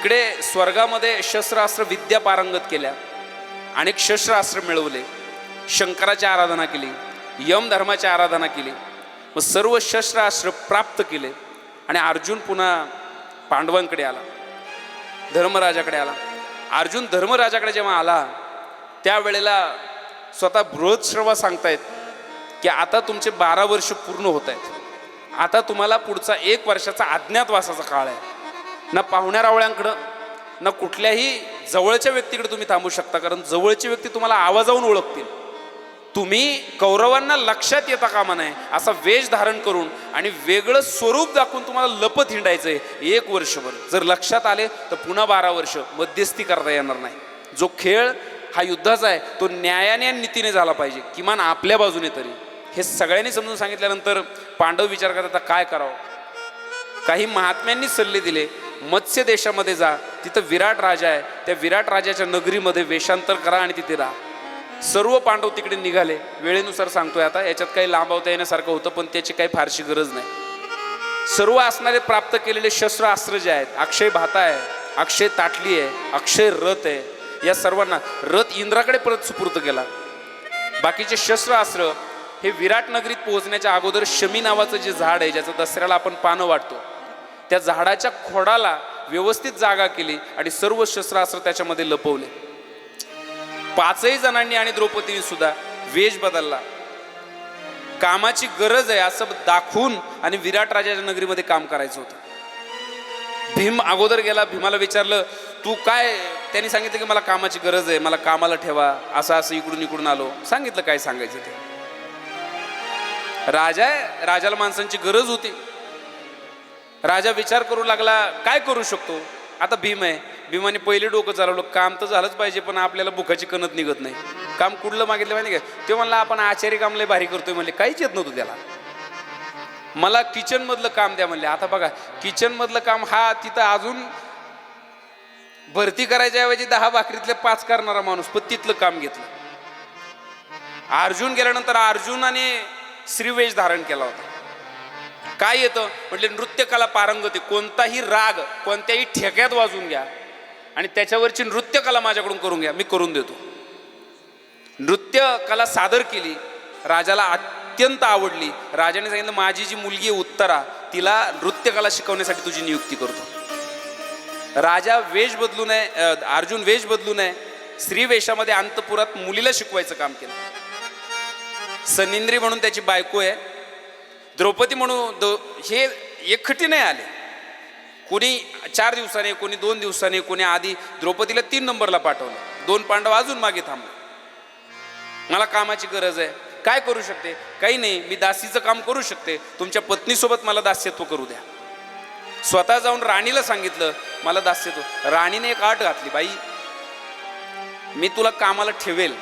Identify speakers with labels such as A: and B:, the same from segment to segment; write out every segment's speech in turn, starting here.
A: तिकडे स्वर्गामध्ये शस्त्रास्त्र विद्या पारंगत केल्या, अनेक शस्त्रास्त्र मिळवले, शंकराची आराधना केली, यम धर्माची आराधना केली, मग सर्व शस्त्रास्त्र प्राप्त केले. आणि अर्जुन पुन्हा पांडवांकडे आला, धर्मराजाकडे आला. अर्जुन धर्मराजाकडे जेव्हा आला त्यावेळेला स्वतः बृहत्श्रवा सांगतायत की आता तुमचे 12 वर्ष पूर्ण होत आहेत, आता तुम्हाला पुढचा 1 वर्षाचा अज्ञातवासाचा काळ आहे. ना पाहुण्या रावळ्यांकडं ना कुठल्याही जवळच्या व्यक्तीकडे तुम्ही थांबू शकता, कारण जवळची व्यक्ती तुम्हाला आवाजावून ओळखतील. तुम्ही कौरवांना लक्षात येता कामा नये असा वेश धारण करून आणि वेगळं स्वरूप दाखवून तुम्हाला लपत हिंडायचंय 1 वर्षभर. जर लक्षात आले तर पुन्हा 12 वर्ष मध्यस्थी करता येणार नाही. जो खेळ हा युद्धाचा आहे तो न्यायाने आणि नीतीने झाला पाहिजे, किमान आपल्या बाजूने तरी. हे सगळ्यांनी समजून सांगितल्यानंतर पांडव विचार करतात आता काय करावं. काही महात्म्यांनी सल्ले दिले, मत्स्य देशामध्ये जा, तिथं विराट राजा आहे, त्या विराट राजाच्या नगरीमध्ये वेषांतर करा आणि तिथे राहा. सर्व पांडव तिकडे निघाले. वेळेनुसार सांगतोय आता, याच्यात काही लांबवता येण्यासारखं होतं पण त्याची काही फारशी गरज नाही. सर्व असणारे प्राप्त केलेले शस्त्र अस्त्र जे आहेत, अक्षय भाता आहे, अक्षय ताटली आहे, अक्षय रथ आहे, या सर्वांना रथ इंद्राकडे परत सुपूर्त केला. बाकीचे शस्त्र अस्त्र हे विराट नगरीत पोहोचण्याच्या अगोदर शमी नावाचं जे झाड आहे, ज्याचं दसऱ्याला आपण पानं वाटतो, त्या झाडाच्या खोडाला व्यवस्थित जागा केली आणि सर्व शस्त्रास्त्र त्याच्यामध्ये लपवले. 5ही जणांनी आणि द्रौपदीने सुद्धा वेश बदलला. कामाची गरज आहे असं दाखवून आणि विराट राजाच्या नगरीमध्ये काम करायचं होतं. भीम अगोदर गेला, भीमाला विचारलं तू काय, त्यांनी सांगितलं की मला कामाची गरज आहे, मला कामाला ठेवा, असं असं इकडून इकडून आलो, सांगितलं काय सांगायचं ते. राजा आहे, राजाला माणसांची गरज होती. राजा विचार करू लागला काय करू शकतो. आता भीम आहे, भीमाने पहिले डोकं चालवलं, काम तर झालंच पाहिजे पण आपल्याला भुकाची कणत निघत नाही. काम कुठलं मागितलं माहिती का, ते म्हणला आपण आचारी काम लय भारी करतोय, म्हणले काहीच येत नव्हतं त्याला, मला किचन मधलं काम द्या म्हणले. आता बघा किचन मधलं काम हा तिथं अजून भरती करायच्या ऐवजी 10 भाकरीतले 5 करणारा माणूस, पण तिथलं काम घेतलं. अर्जुन गेल्यानंतर अर्जुनाने श्रीवेश धारण केला होता. काय येतं म्हटले नृत्यकला पारंगती, कोणताही राग कोणत्याही ठेक्यात वाजून घ्या आणि त्याच्यावरची नृत्यकला माझ्याकडून करून घ्या, मी करून देतो. नृत्यकला सादर केली, राजाला अत्यंत आवडली. राजाने सांगितलं माझी जी मुलगी आहे उत्तरा, तिला नृत्यकला शिकवण्यासाठी तुझी नियुक्ती करतो. राजा वेश बदलू नये, अर्जुन वेश बदलू नये, स्त्री वेशामध्ये अंतपुरात मुलीला शिकवायचं काम केलं. सनिंद्री म्हणून त्याची बायको आहे, द्रौपदी म्हणून हे एकखटी नाही आले. कोणी 4 दिवसाने, कोणी 2 दिवसाने, कोणी आधी. द्रौपदीला 3 नंबरला पाठवलं. 2 पांडव अजून मागे थांबले. मला कामाची गरज आहे, काय करू शकते, काही नाही, मी दासीचं काम करू शकते, तुमच्या पत्नीसोबत मला दास्यत्व करू द्या. स्वतः जाऊन राणीला सांगितलं मला दास्यत्व. राणीने एक अट घातली, बाई मी तुला कामाला ठेवेल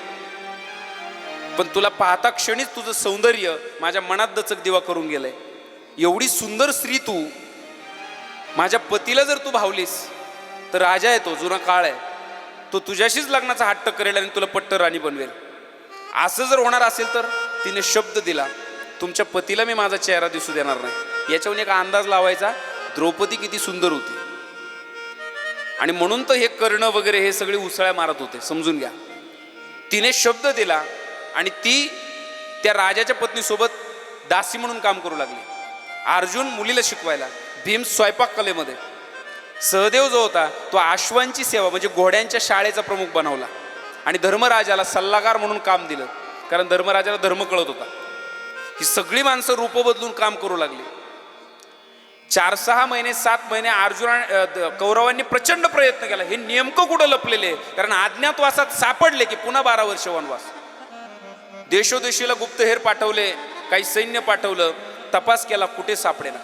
A: पण तुला पाहता क्षणीच तुझं सौंदर्य माझ्या मनात दचक दिवा करून गेलंय. एवढी सुंदर स्त्री तू, माझ्या पतीला जर तू भावलीस तर राजा आहे, तो जुना काळ आहे, तो तुझ्याशीच लग्नाचा हट्ट करेल आणि तुला पट्ट राणी बनवेल. असं जर होणार असेल तर तिने शब्द दिला तुमच्या पतीला मी माझा चेहरा दिसू देणार नाही. याच्यावरून एक अंदाज लावायचा द्रौपदी किती सुंदर होती. आणि म्हणून तर हे कर्ण वगैरे हे सगळे उसळ्या मारत होते, समजून घ्या. तिने शब्द दिला आणि ती त्या राजाच्या पत्नीसोबत दासी म्हणून काम करू लागली. अर्जुन मुलीला शिकवायला, भीम स्वयंपाक कलेमध्ये, सहदेव जो होता तो अश्वांची सेवा म्हणजे घोड्यांच्या शाळेचा प्रमुख बनवला आणि धर्मराजाला सल्लागार म्हणून काम दिलं, कारण धर्मराजाला धर्म कळत होता. ही सगळी माणसं रूप बदलून काम करू लागली. 4-6 महिने 7 महिने कौरवांनी प्रचंड प्रयत्न केला. हे नेमकं कुठं लपलेले, कारण अज्ञातवासात सापडले की पुन्हा 12 वर्ष वनवास. देशोदेशीला गुप्तहेर पाठवले, काही सैन्य पाठवलं, तपास केला, कुठे सापडेना.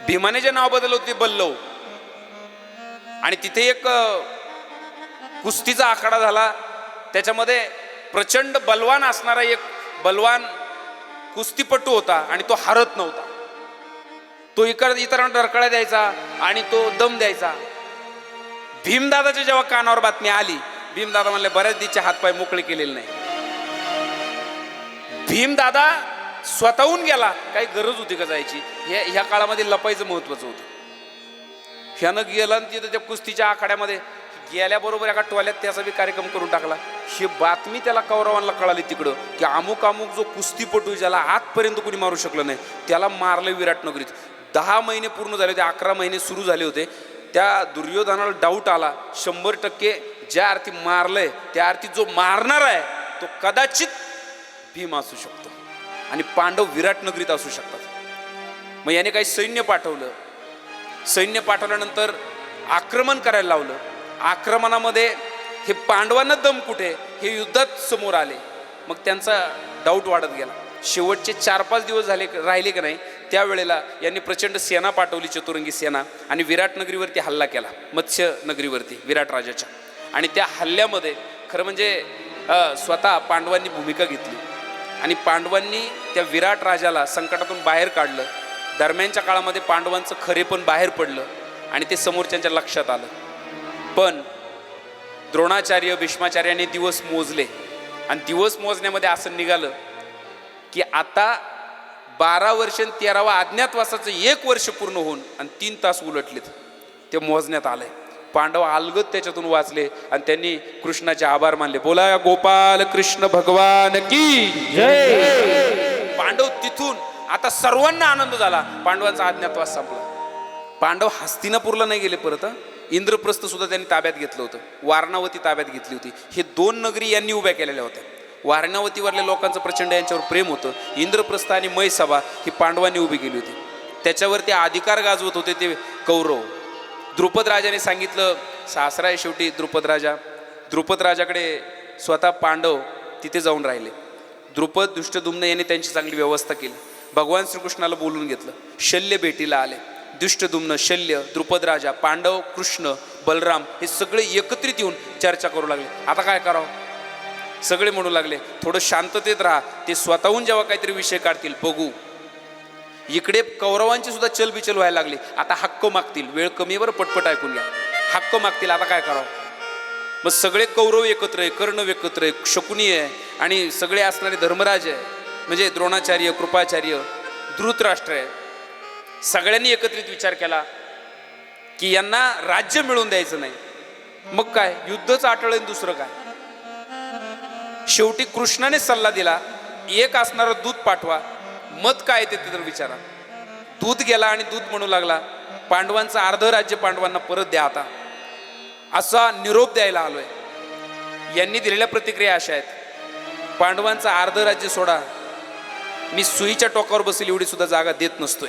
A: भीमाने जे नाव बदललं होते बल्लव, आणि तिथे एक कुस्तीचा आखाडा झाला. त्याच्यामध्ये प्रचंड बलवान असणारा एक बलवान कुस्तीपटू होता आणि तो हरत नव्हता. तो इतरांना डरकळ्या द्यायचा आणि तो दम द्यायचा. भीमदादाच्या जेव्हा कानावर बातमी आली, भीमदादा म्हणले बऱ्याच दिवशी हातपाय मोकळे केलेले नाही. भीमदादा स्वतःहून गेला, काही गरज होती का जायची. ह्या काळामध्ये लपायचं महत्वाचं होतं. ह्यानं गेला आणि तिथं त्या कुस्तीच्या आखाड्यामध्ये गेल्याबरोबर एका टोल्यात त्याचा बी कार्यक्रम करून टाकला. ही बातमी त्याला कौरवांना कळाली तिकडं की अमुक अमुक जो कुस्तीपटू ज्याला आजपर्यंत कोणी मारू शकलं नाही त्याला मारलं विराटनगरीत. 10 महिने पूर्ण झाले होते, 11 महिने सुरू झाले होते. त्या दुर्योधनाला डाऊट आला 100% ज्या अर्थी मारलंय त्या अर्थी जो मारणार आहे तो कदाचित भीम असू शकतो आणि पांडव विराटनगरीत असू शकतात. मग याने काही सैन्य पाठवलं. सैन्य पाठवल्यानंतर आक्रमण करायला लावलं. आक्रमणामध्ये हे पांडवांना दम कुठे हे युद्धात समोर आले. मग त्यांचा डाऊट वाढत गेला. शेवटचे 4-5 दिवस झाले राहिले की नाही त्यावेळेला यांनी प्रचंड सेना पाठवली, चतुरंगी सेना, आणि विराटनगरीवरती हल्ला केला, मत्स्य नगरीवरती विराट राजाच्या. आणि त्या हल्ल्यामध्ये खरं म्हणजे स्वतः पांडवांनी भूमिका घेतली आणि पांडवांनी त्या विराट राजाला संकटातून बाहेर काढलं. दरम्यानच्या काळामध्ये पांडवांचं खरे पण बाहेर पडलं आणि ते समोरच्यांच्या लक्षात आलं. पण द्रोणाचार्य भीष्माचार्याने दिवस मोजले आणि दिवस मोजण्यामध्ये असं निघालं की आता 12 वर्ष 13वा अज्ञातवासाचं 1 वर्ष पूर्ण होऊन आणि 3 तास उलटलेत. ते मोजण्यात आलंय. पांडव अलगद त्याच्यातून वाचले आणि त्यांनी कृष्णाचे आभार मानले. बोला गोपाल कृष्ण भगवान की जय. पांडव तिथून आता सर्वांना आनंद झाला. पांडवांचा अज्ञातवास संपला. पांडव हस्तिनापूरला नाही गेले परत. इंद्रप्रस्थ सुद्धा त्यांनी ताब्यात घेतलं होतं. वारणावती ताब्यात घेतली होती. हे 2 नगरी यांनी उभ्या केलेल्या होत्या. वारणावतीवरल्या लोकांचं प्रचंड यांच्यावर प्रेम होतं. इंद्रप्रस्थ आणि मयसभा ही पांडवांनी उभी केली होती. त्याच्यावर ते अधिकार गाजवत होते ते कौरव. द्रुपद राजाने सांगितलं, सासरा आहे शेवटी द्रुपद राजा. द्रुपद राजाकडे स्वतः पांडव तिथे जाऊन राहिले. द्रुपद दुष्टदुम्न यांनी त्यांची चांगली व्यवस्था केली. भगवान श्रीकृष्णाला बोलून घेतलं. शल्य भेटीला आले. दुष्टदुम्न, शल्य, द्रुपद राजा, पांडव, कृष्ण, बलराम हे सगळे एकत्रित येऊन चर्चा करू लागले. आता काय करावं? सगळे म्हणू लागले थोडं शांततेत राहा. ते स्वतःहून जेव्हा काहीतरी विषय काढतील बघू. इकडे कौरवांची सुद्धा चलबिचल व्हायला लागली. आता हक्क मागतील. वेळ कमी बरं, पटपट ऐकून घ्या. हक्क मागतील. आता काय करावं? मग सगळे कौरव एकत्र आहे, कर्ण एकत्र आहे, शकुनी आहे आणि सगळे असणारे धर्मराज आहे, म्हणजे द्रोणाचार्य, कृपाचार्य, धृतराष्ट्र आहे. सगळ्यांनी एकत्रित विचार केला की यांना राज्य मिळवून द्यायचं नाही. मग काय, युद्धच आटळेल, दुसरं काय. शेवटी कृष्णाने सल्ला दिला, एक असणारा दूत पाठवा. मत काय ते तर विचारा. दूत गेला आणि दूत म्हणू लागला पांडवांचं अर्ध राज्य पांडवांना परत द्या आता, असा निरोप द्यायला आलोय. यांनी दिलेल्या प्रतिक्रिया अशा आहेत, पांडवांचं अर्ध राज्य सोडा, मी सुईच्या टोकावर बसेल एवढी सुद्धा जागा देत नसतोय.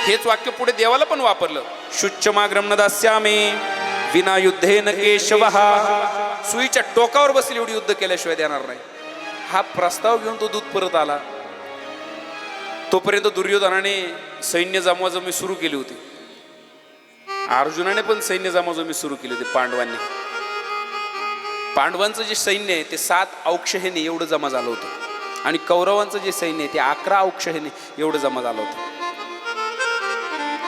A: हेच वाक्य पुढे देवाला पण वापरलं. शुच्चमाग्रम न दास्यामी विना युद्धेन केशवः. सुईच्या टोकावर बसेल एवढी युद्ध केल्याशिवाय देणार नाही. हा प्रस्ताव घेऊन तो दूत परत आला. तोपर्यंत दुर्योधनाने सैन्य जमवाजमी सुरू केली होती. अर्जुनाने पण सैन्य जमवाजमी सुरू केली होती. पांडवांचं जे सैन्य आहे ते 7 औक्षहेने एवढं जमा झालं होतं आणि कौरवांचं जे सैन्य आहे ते 11 औक्षहेने एवढं जमा झालं होतं.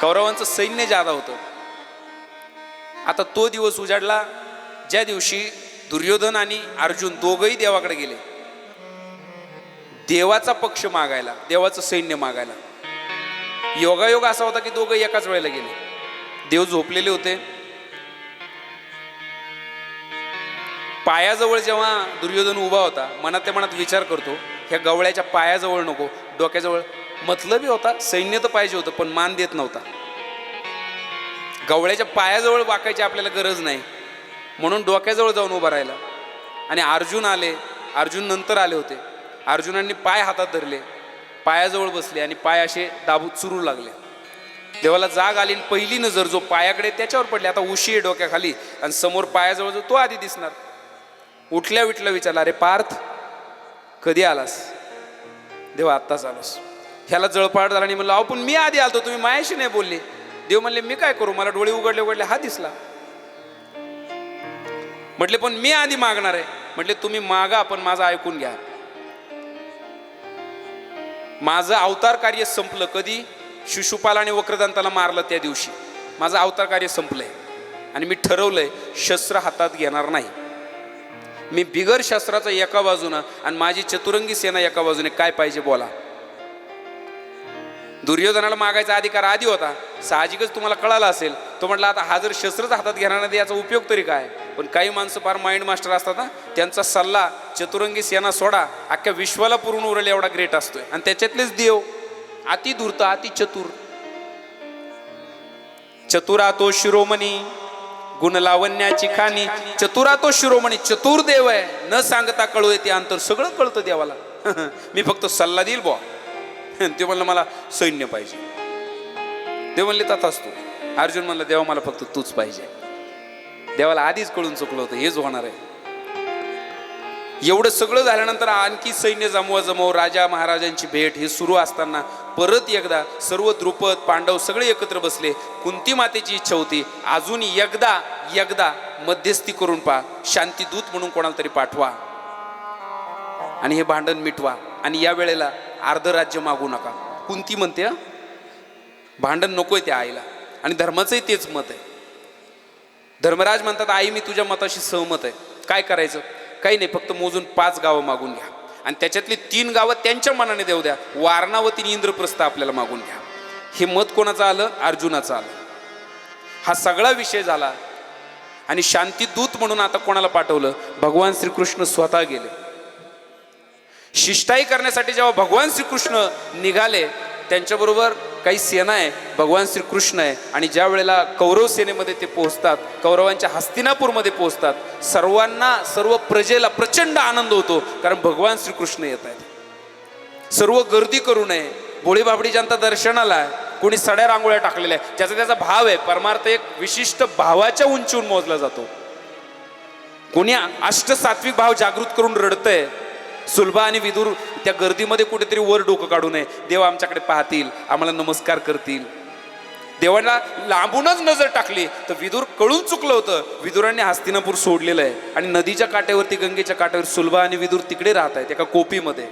A: कौरवांचं सैन्य जादा होतं. आता तो दिवस उजाडला ज्या दिवशी दुर्योधन आणि अर्जुन दोघंही देवाकडे गेले देवाचा पक्ष मागायला, देवाचं सैन्य मागायला. योगायोग असा होता की दोघं एकाच वेळेला गेले. देव झोपलेले होते. पायाजवळ जेव्हा दुर्योधन उभा होता, मनात मनात विचार करतो, ह्या गवळ्याच्या पायाजवळ नको, डोक्याजवळ. मतलबी होता, सैन्य तर पाहिजे होतं पण मान देत नव्हता. गवळ्याच्या पायाजवळ वाकायची आपल्याला गरज नाही म्हणून डोक्याजवळ जाऊन उभा राहिला. आणि अर्जुन आले. अर्जुन नंतर आले होते. अर्जुनांनी पाय हातात धरले, पायाजवळ बसले आणि पाय असे दाबून चुरू लागले. देवाला जाग आली. पहिली नजर जो पायाकडे त्याच्यावर पडली. आता उशी आहे डोक्याखाली आणि समोर पायाजवळ जो तो आधी दिसणार. उठल्या विठल्या विचारला, अरे पार्थ कधी आलास? देवा आत्ताच आलोस. ह्याला जळपाट झाला आणि म्हणलं, अहो पण मी आधी आलतो, तुम्ही मायाशी नाही बोलले. देव म्हणले, मी काय करू, मला डोळे उघडले उघडले हा दिसला. म्हटले पण मी आधी मागणार आहे. म्हटले तुम्ही मागा पण माझं ऐकून घ्या. माझं अवतार कार्य संपलं. कधी? शिशुपाल आणि वक्रदंताला मारलं त्या दिवशी माझं अवतार कार्य संपलंय आणि मी ठरवलंय शस्त्र हातात घेणार नाही. मी बिगर शस्त्राचा एका बाजूनं आणि माझी चतुरंगी सेना एका बाजूने. काय पाहिजे बोला. दुर्योधनाला मागायचा अधिकार आधी होता, साहजिकच तुम्हाला कळालं असेल. तो म्हटला आता हा जर शस्त्रच हातात घेणार नाही याचा उपयोग तरी काय. पण काही माणसं फार माइंड मास्टर असतात ना, त्यांचा सल्ला चतुरंगी सेना सोडा, अख्ख्या विश्वाला पुरून उरले एवढा ग्रेट असतोय. आणि त्याच्यातलेच देव अति धूर्त अति चतुर. चतुरा तो शिरोमणी गुण लावण्याची खाणी. चतुरा तो शिरोमणी, चतुर देव आहे, न सांगता कळू येते अंतर, सगळं कळतं देवाला. मी फक्त सल्ला देईल बुवा. ते म्हणलं मला सैन्य पाहिजे. देव म्हणले तथाच तू. अर्जुन म्हणलं देवा मला फक्त तूच पाहिजे. देवाला आधीच कळून चुकलं होतं हेच होणार आहे. एवढं सगळं झाल्यानंतर आणखी सैन्य जमव राजा महाराजांची भेट हे सुरू असताना परत एकदा सर्व द्रुपद पांडव सगळे एकत्र बसले. कुंती मातेची इच्छा होती अजून एकदा मध्यस्थी करून पहा, शांतीदूत म्हणून कोणाला तरी पाठवा आणि हे भांडण मिटवा. आणि या वेळेला अर्ध राज्य मागू नका. कुंती म्हणते भांडण नकोय त्या आईला, आणि धर्माचंही तेच मत आहे. धर्मराज म्हणतात आई मी तुझ्या मताशी सहमत आहे. काय करायचं? काही नाही, फक्त मोजून 5 गावं मागून घ्या आणि त्याच्यातली 3 गावं त्यांच्या मनाने देऊ द्या. वारणावती आणि इंद्रप्रस्थ आपल्याला मागून घ्या. हे मत कोणाचं आलं? अर्जुनाचं आलं. हा सगळा विषय झाला आणि शांतीदूत म्हणून आता कोणाला पाठवलं? भगवान श्रीकृष्ण स्वतः गेले. शिष्टाई करण्यासाठी जेव्हा भगवान श्रीकृष्ण निघाले, त्यांच्याबरोबर काही सेना आहे, भगवान श्रीकृष्ण आहे. आणि ज्या वेळेला कौरव सेनेमध्ये ते पोहोचतात, कौरवांच्या हस्तिनापूरमध्ये पोहोचतात, सर्व प्रजेला प्रचंड आनंद होतो, कारण भगवान श्रीकृष्ण येत आहेत. सर्व गर्दी करू नये, भोळी बाबडी जनता दर्शनाला आहे. कोणी सड्या रांगोळ्या टाकलेल्या आहे, ज्याचा त्याचा भाव आहे. परमार्थ एक विशिष्ट भावाच्या उंचीहून मोजला जातो. कोणी अष्टसात्विक भाव जागृत करून रडतंय. सुलभा आणि विदुर त्या गर्दीमध्ये कुठेतरी वर डोकं काढू नये. देव आमच्याकडे पाहतील, आम्हाला नमस्कार करतील. देवाला लांबूनच नजर टाकली तर विदुर कळून चुकलं होतं. विदुरांनी हस्तिनापूर सोडलेलं आहे आणि नदीच्या काठावरती, गंगेच्या काठावर सुलभा आणि विदुर तिकडे राहत आहेत एका कोपीमध्ये.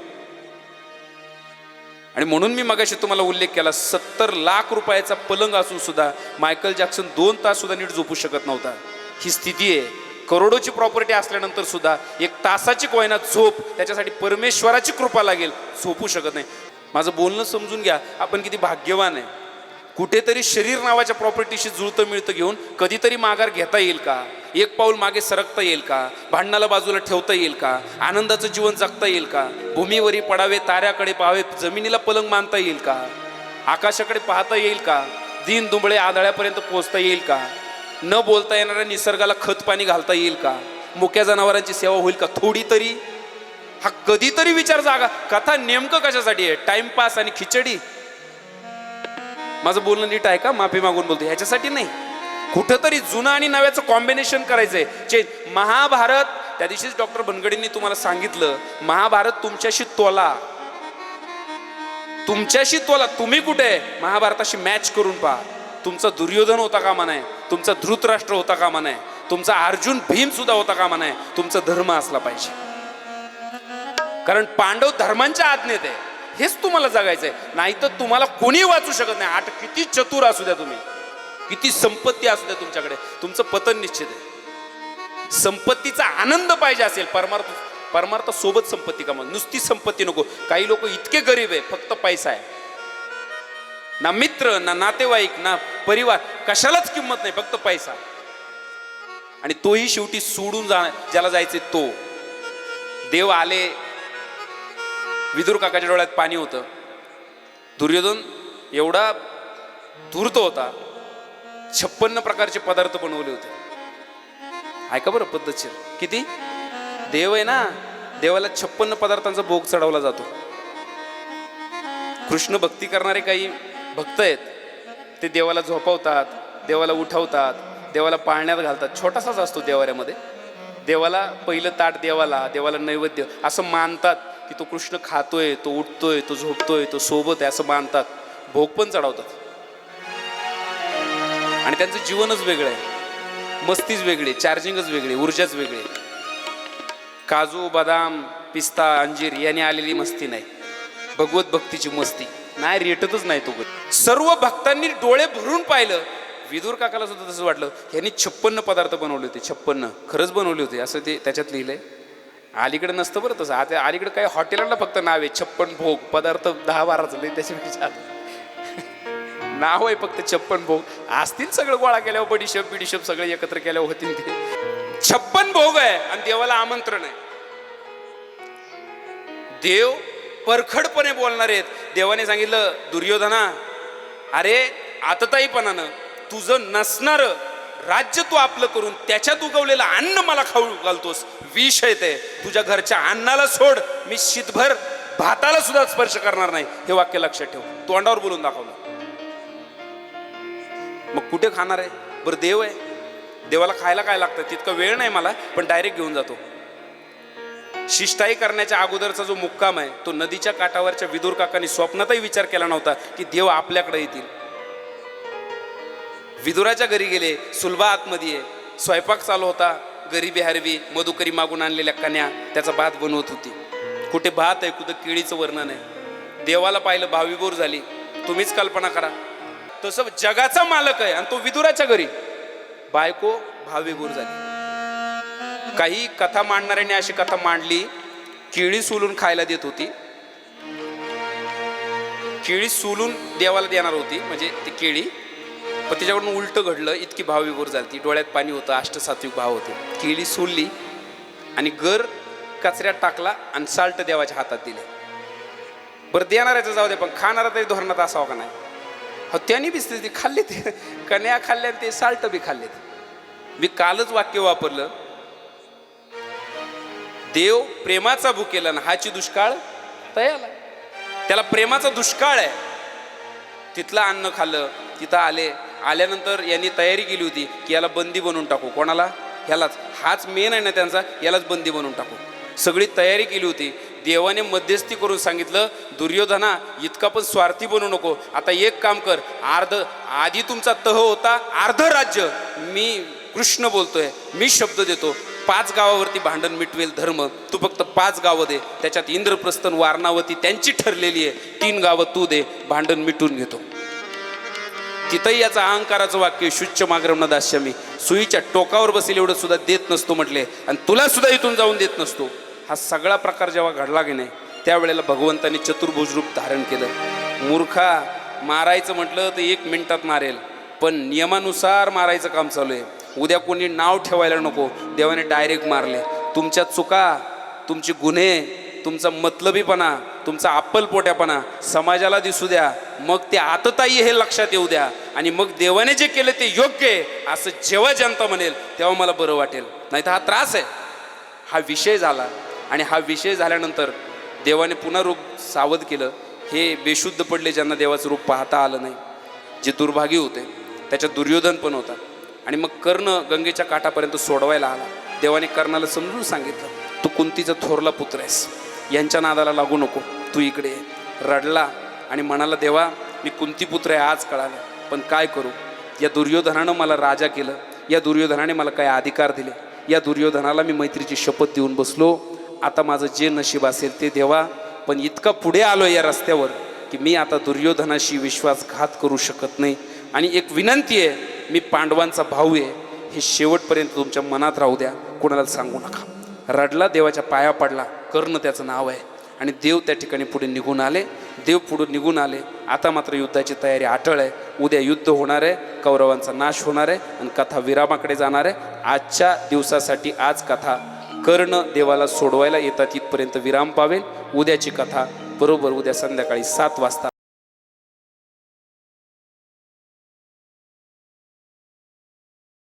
A: आणि म्हणून मी मगाशी तुम्हाला उल्लेख केला, 70 लाख रुपयाचा पलंग असून सुद्धा मायकल जॅक्सन 2 तास सुद्धा नीट झोपू शकत नव्हता. ही स्थिती आहे. करोडोची प्रॉपर्टी असल्यानंतर सुद्धा 1 तासाची कोयना झोप, त्याच्यासाठी परमेश्वराची कृपा लागेल, झोपू शकत नाही. माझं बोलणं समजून घ्या, आपण किती भाग्यवान आहे. कुठेतरी शरीर नावाच्या प्रॉपर्टीशी जुळतं मिळतं घेऊन कधीतरी माघार घेता येईल का? 1 पाऊल मागे सरकता येईल का? भांडणाला बाजूला ठेवता येईल का? आनंदाचं जीवन जगता येईल का? भूमीवरी पडावे, ताऱ्याकडे पाहावे, जमिनीला पलंग मानता येईल का? आकाशाकडे पाहता येईल का? दिन दुंबळे आदळ्यापर्यंत पोहोचता येईल का? न बोलता येणाऱ्या निसर्गाला खत पाणी घालता येईल का? मुक्या जनावरांची सेवा होईल का? थोडी तरी हा कधीतरी विचार जागा. कथा नेमकं कशासाठी आहे? टाइमपास आणि खिचडी. माझं बोलणं नीट आहे का? माफी मागून बोलतो, ह्याच्यासाठी नाही. कुठंतरी जुनं आणि नव्याचं कॉम्बिनेशन करायचंय. महाभारत, त्या दिवशीच डॉक्टर बनगडींनी तुम्हाला सांगितलं, महाभारत तुमच्याशी तोला. तुम्ही कुठे? महाभारताशी मॅच करून पहा. तुमचा दुर्योधन होता कामा नये, तुमचा धृतराष्ट्र होता कामा नये, तुमचा अर्जुन भीम सुद्धा होता कामा नये. तुमचा धर्म असला पाहिजे, कारण पांडव धर्मांच्या आज्ञेत आहे. हेच तुम्हाला जगायचंय. नाही तर तुम्हाला कोणी वाचू शकत नाही. किती चतुर असू द्या तुम्ही, किती संपत्ती असू द्या तुमच्याकडे, तुमचं पतन निश्चित आहे. संपत्तीचा आनंद पाहिजे असेल, परमार्थ सोबत संपत्ती कमा. नुसती संपत्ती नको. काही लोक इतके गरीब आहे, फक्त पैसा आहे, ना मित्र ना नातेवाईक ना परिवार, कशालाच किंमत नाही, फक्त पैसा. आणि तोही शेवटी सोडून ज्याला जायचे तो. देव आले, विदुर काकाच्या डोळ्यात पाणी होतं. दुर्योधन एवढा धूर्त होता, 56 प्रकारचे पदार्थ बनवले होते. ऐका बरं पद्धतशीर, किती? देव आहे ना, देवाला 56 पदार्थांचा भोग चढवला जातो. कृष्ण भक्ती करणारे काही भक्त आहेत, ते देवाला झोपवतात, देवाला उठवतात, देवाला पाळण्यात घालतात. छोटासाच असतो देवाऱ्यामध्ये. देवाला पहिलं ताट देवाला नैवेद्य असं मानतात की तो कृष्ण खातोय, तो उठतोय, तो झोपतोय, तो सोबत आहे असं मानतात. भोग पण चढवतात. आणि त्यांचं जीवनच वेगळं आहे, मस्तीच वेगळी, चार्जिंगच वेगळी, ऊर्जाच वेगळी. काजू बदाम पिस्ता अंजीर याने आलेली मस्ती नाही, भगवत भक्तीची मस्ती नाही, रेटतच नाही तो. सर्व भक्तांनी डोळे भरून पाहिलं. विदुर काकाला सुद्धा तसं वाटलं, ह्यांनी 56 पदार्थ बनवले होते. 56 खरंच बनवले होते असं ते त्याच्यात लिहिलंय. अलीकडे नसतं बरं तसं. आता अलीकडे काही हॉटेलांना फक्त नाव आहे 56 भोग पदार्थ 10-12 त्याच्यापेक्षा नाव आहे फक्त 56 भोग. असतील सगळं गोळा केल्यावर बडीशेप बिडीशेप सगळे एकत्र केल्यावर होतील ते. 56 भोग आहे आणि देवाला आमंत्रण आहे. देव परखडपणे बोलणार आहेत. देवाने सांगितलं, दुर्योधना, अरे आतताईपणानं तुझं नसणार राज्य तू आपलं करून त्याच्यात उगवलेलं अन्न मला खाऊ घालतोस. विष आहे ते. तुझ्या घरच्या अन्नाला सोड, मी शीतभर भाताला सुद्धा स्पर्श करणार नाही. हे वाक्य लक्षात ठेव. तोंडावर बोलून दाखवलं. मग कुठे खाणार आहे? बरं देव आहे. देवाला खायला काय लागतं? तितका वेळ नाही मला, पण डायरेक्ट घेऊन जातो. शिष्टाई करण्याच्या अगोदरचा जो मुक्काम आहे तो नदीच्या काठावरच्या विदुर काकांनी स्वप्नातही विचार केला नव्हता की देव आपल्याकडे येतील. विदुराच्या घरी गेले. सुलभा आतमध्ये आहे. स्वयंपाक चालू होता. गरीबी हरवी मधुकरी मागून आणलेल्या कन्या त्याचा भात बनवत होती. कुठे भात आहे, कुठे केळीचं वर्णन आहे. देवाला पाहिलं, भाविभोर झाली. तुम्हीच कल्पना करा. तसं जगाचा मालक आहे आणि तो विदुराच्या घरी. बायको भाविभोर झाली. काही कथा मांडणाऱ्याने अशी कथा मांडली, केळी सोलून खायला देत होती. केळी सोलून देवाला देणार होती, म्हणजे ती केळी, पण तिच्याकडून उलट घडलं. इतकी भावविभोर झाली. डोळ्यात पाणी होतं. अष्टसात्विक भाव होते. केळी सोलली आणि गर कचऱ्यात टाकला आणि साल्ट देवाच्या हातात दिले. बरं देणाऱ्याचं जाऊ दे, पण खाणारा तरी धोरणात असावं का नाही? हो, त्यांनी बी ती खाल्ली. ते कन्या खाल्ल्या, ते साल्ट बी खाल्लेत. मी कालच वाक्य वापरलं, देव प्रेमाचा भुकेला ना हाची दुष्काळ तयाला. त्याला प्रेमाचा दुष्काळ आहे. तिथलं अन्न खाल्लं. तिथं आल्यानंतर यांनी तयारी केली होती की याला बंदी बनवून टाकू. कोणाला? ह्यालाच. हाच मेन आहे ना त्यांचा, यालाच बंदी बनवून टाकू. सगळी तयारी केली होती. देवाने मध्यस्थी करून सांगितलं, दुर्योधना, इतका पण स्वार्थी बनू नको. आता एक काम कर, आधी तुमचा तह होता अर्ध राज्य, मी कृष्ण बोलतोय, मी शब्द देतो, 5 गावावरती भांडण मिटवेल धर्म. तू फक्त 5 गावं दे. त्याच्यात इंद्रप्रस्थन वारणावती त्यांची ठरलेली आहे. 3 गावं तू दे, भांडण मिटून घेतो. तिथंही याचा अहंकाराचं वाक्य, शुच्च माग्रम न दास्यामी, सुईच्या टोकावर बसेल एवढं सुद्धा देत नसतो म्हटले, आणि तुला सुद्धा इथून जाऊन देत नसतो. हा सगळा प्रकार जेव्हा घडला की नाही, त्यावेळेला भगवंतांनी चतुर्भुज रूप धारण केलं. मूर्खा, मारायचं म्हटलं तर 1 मिनिटात मारेल, पण नियमानुसार मारायचं काम चालू आहे. उद्या कोणी नाव ठेवायला नको. देवाने डायरेक्ट मारले. तुमच्या चुका, तुमचे गुन्हे, तुमचा मतलबीपणा, तुमचा अप्पलपोट्यापणा समाजाला दिसू द्या. मग ते आतताई हे लक्षात येऊ द्या. आणि मग देवाने जे केलं ते योग्य आहे असं जेव्हा जनता म्हणेल तेव्हा मला बरं वाटेल. नाही तर हा त्रास आहे. हा विषय झाला. आणि हा विषय झाल्यानंतर देवाने पुन्हा रूप सावध केलं. हे बेशुद्ध पडले, ज्यांना देवाचं रूप पाहता आलं नाही, जे दुर्भागी होते. त्याच्यात दुर्योधन पण होता. आणि मग कर्ण गंगेच्या काठापर्यंत सोडवायला आला. देवाने कर्णाला समजून सांगितलं, तू कुंतीचा थोरला पुत्र आहेस, यांच्या नादाला लागू नको, तू इकडे ये. रडला आणि म्हणाला, देवा, मी कुंती पुत्र आहे आज कळालं, पण काय करू? या दुर्योधनानं मला राजा केलं. या दुर्योधनाने मला काय अधिकार दिले. या दुर्योधनाला मी मैत्रीची शपथ देऊन बसलो. आता माझं जे नशीब असेल ते देवा, पण इतका पुढे आलो या रस्त्यावर की मी आता दुर्योधनाशी विश्वासघात करू शकत नाही. आणि एक विनंती आहे, मी पांडवांचा भाऊ आहे, हे शेवटपर्यंत तुमच्या मनात राहू द्या, कोणाला सांगू नका. रडला, देवाच्या पाया पडला. कर्ण त्याचं नाव आहे. आणि देव त्या ठिकाणी पुढे निघून आले. देव पुढे निघून आले. आता मात्र युद्धाची तयारी अटळ आहे. उद्या युद्ध होणार आहे. कौरवांचा नाश होणार आहे आणि कथा विरामाकडे जाणार आहे. आजच्या दिवसासाठी आज कथा कर्ण देवाला सोडवायला येतात इथपर्यंत विराम पावेल. उद्याची कथा बरोबर उद्या संध्याकाळी 7 वाजता